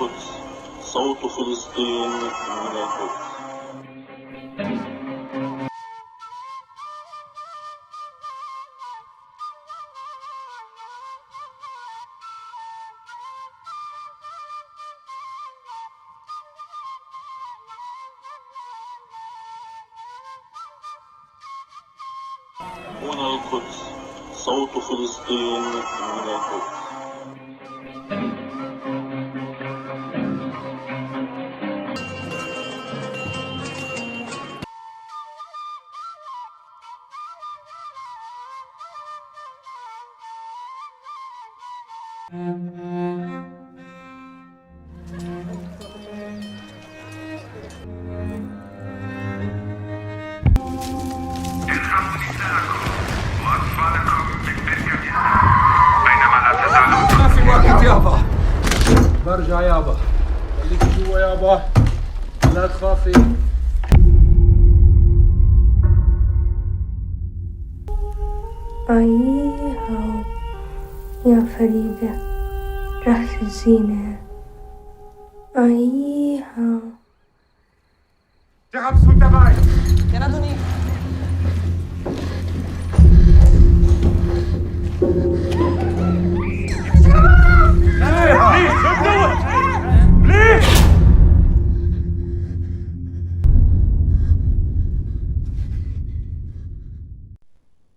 القدس صوت فلسطين من القدس. هنا القدس صوت فلسطين من القدس. يابا برجع يابا خليكي جوا يابا لا تخافي. أيها يا فريدة رأس الزينة أيها تغمس وانت معي يا أدوني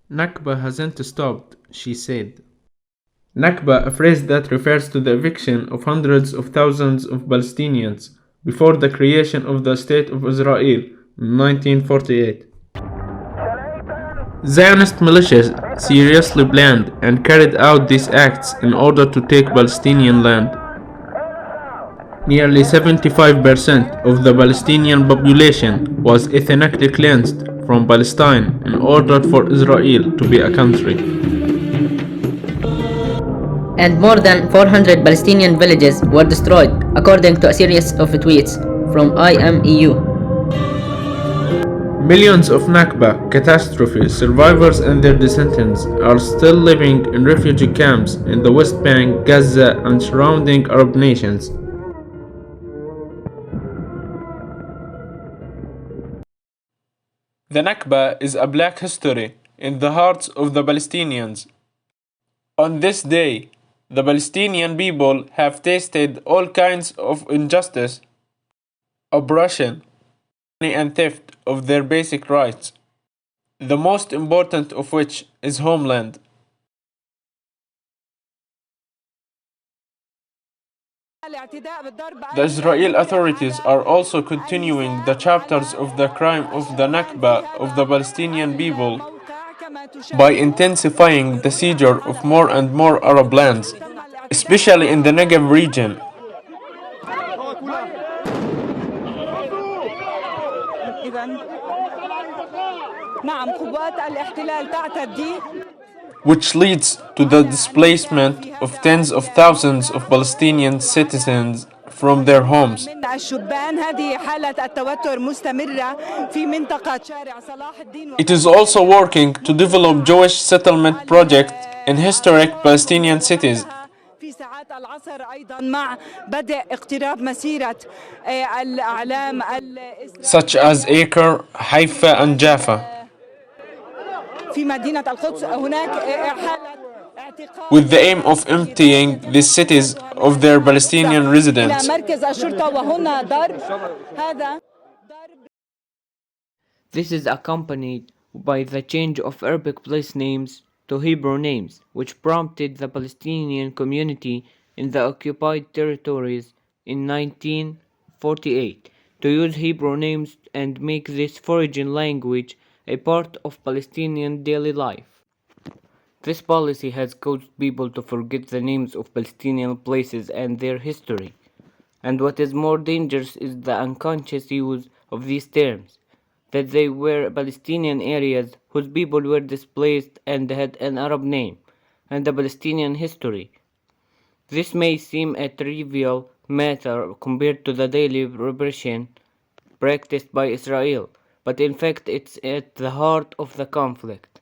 Nakba hasn't stopped, she said. Nakba, a phrase that refers to the eviction of hundreds of thousands of Palestinians before the creation of the State of Israel in 1948. Zionist militias seriously planned and carried out these acts in order to take Palestinian land. Nearly 75% of the Palestinian population was ethnically cleansed from Palestine in order for Israel to be a country. And more than 400 Palestinian villages were destroyed, according to a series of tweets from IMEU. Millions of Nakba catastrophe survivors and their descendants are still living in refugee camps in the West Bank, Gaza, and surrounding Arab nations. The Nakba is a black history in the hearts of the Palestinians. On this day, the Palestinian people have tasted all kinds of injustice, oppression, and theft of their basic rights, the most important of which is homeland. The Israeli authorities are also continuing the chapters of the crime of the Nakba of the Palestinian people by intensifying the seizure of more and more Arab lands, especially in the Negev region. Which leads to the displacement of tens of thousands of Palestinian citizens from their homes. It is also working to develop Jewish settlement projects in historic Palestinian cities, such as Acre, Haifa, and Jaffa, with the aim of emptying these cities of their Palestinian residents. This is accompanied by the change of Arabic place names to Hebrew names, which prompted the Palestinian community in the occupied territories in 1948 to use Hebrew names and make this foreign language a part of Palestinian daily life. This policy has caused people to forget the names of Palestinian places and their history, and what is more dangerous is the unconscious use of these terms, that they were Palestinian areas whose people were displaced and had an Arab name, and a Palestinian history. This may seem a trivial matter compared to the daily repression practiced by Israel, but in fact it's at the heart of the conflict.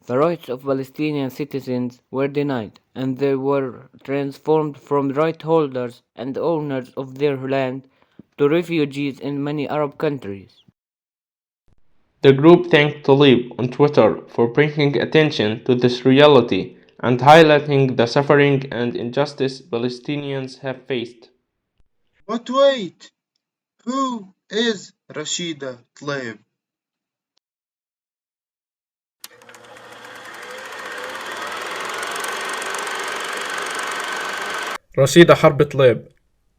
The rights of Palestinian citizens were denied, and they were transformed from right holders and owners of their land to refugees in many Arab countries. The group thanked Talib on Twitter for bringing attention to this reality and highlighting the suffering and injustice Palestinians have faced. But wait, who is Rashida Tlaib? Rashida Harb Tlaib,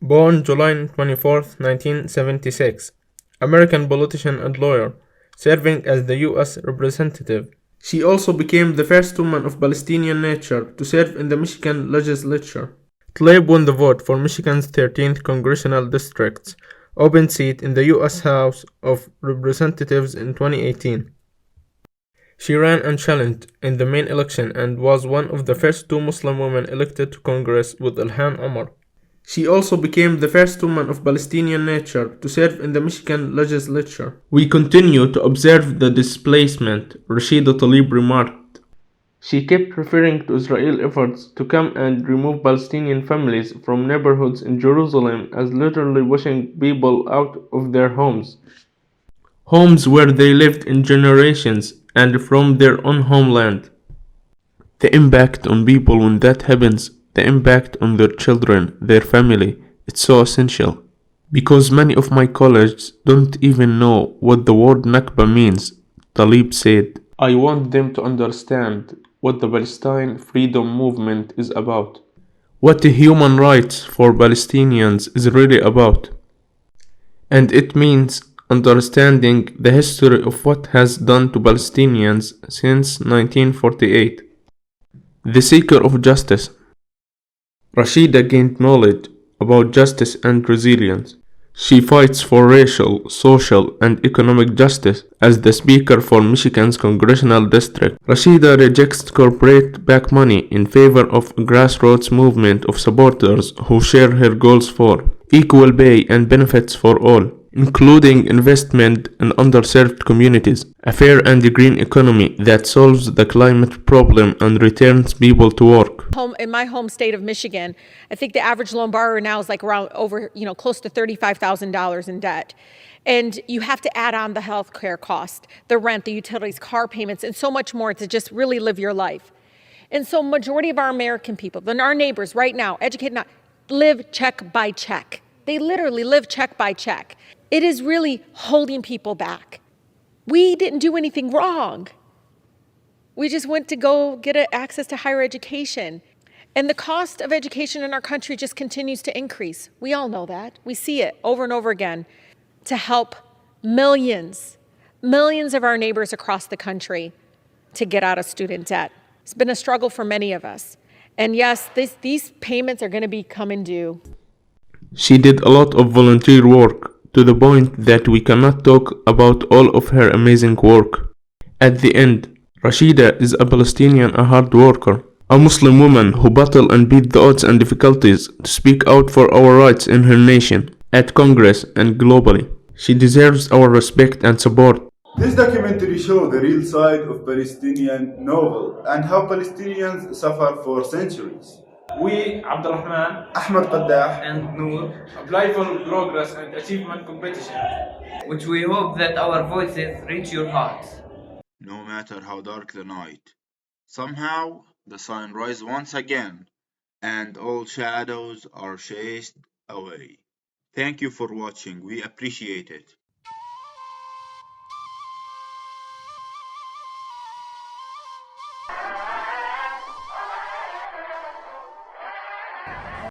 born July 24, 1976, American politician and lawyer, serving as the U.S. representative. She also became the first woman of Palestinian nature to serve in the Michigan legislature. Tlaib won the vote for Michigan's 13th congressional district's open seat in the U.S. House of Representatives in 2018. She ran unchallenged in the main election and was one of the first two Muslim women elected to Congress with Ilhan Omar. She also became the first woman of Palestinian nature to serve in the Michigan legislature. We continue to observe the displacement, Rashida Tlaib remarked. She kept referring to Israel's efforts to come and remove Palestinian families from neighborhoods in Jerusalem as literally pushing people out of their homes. Homes where they lived in generations and from their own homeland. The impact on people when that happens, the impact on their children, their family, it's so essential. Because many of my colleagues don't even know what the word Nakba means, Talib said. I want them to understand what the Palestine freedom movement is about. What the human rights for Palestinians is really about. And it means understanding the history of what has done to Palestinians since 1948. The seeker of justice. Rashida gained knowledge about justice and resilience. She fights for racial, social, and economic justice as the speaker for Michigan's congressional district. Rashida rejects corporate-backed money in favor of a grassroots movement of supporters who share her goals for equal pay and benefits for all, including investment in underserved communities, a fair and green economy that solves the climate problem and returns people to work. In my home state of Michigan, I think the average loan borrower now is like around over, close to $35,000 in debt. And you have to add on the health care cost, the rent, the utilities, car payments, and so much more to just really live your life. And so majority of our American people, then our neighbors right now, educated not, live check by check. They literally live check by check. It is really holding people back. We didn't do anything wrong. We just went to go get access to higher education. And the cost of education in our country just continues to increase. We all know that. We see it over and over again. To help millions of our neighbors across the country to get out of student debt. It's been a struggle for many of us. And yes, these payments are going to be coming due. She did a lot of volunteer work, to the point that we cannot talk about all of her amazing work. At the end, Rashida is a Palestinian, a hard worker, a Muslim woman who battled and beat the odds and difficulties to speak out for our rights in her nation, at Congress and globally. She deserves our respect and support. This documentary shows the real side of Palestinian novel and how Palestinians suffer for centuries. We, Abdulrahman, Ahmed Qaddah, And Noor, apply for progress and achievement competition. which we hope that our voices reach your hearts. no matter how dark the night, somehow the sun rises once again, and all shadows are chased away. Thank you for watching. We appreciate it.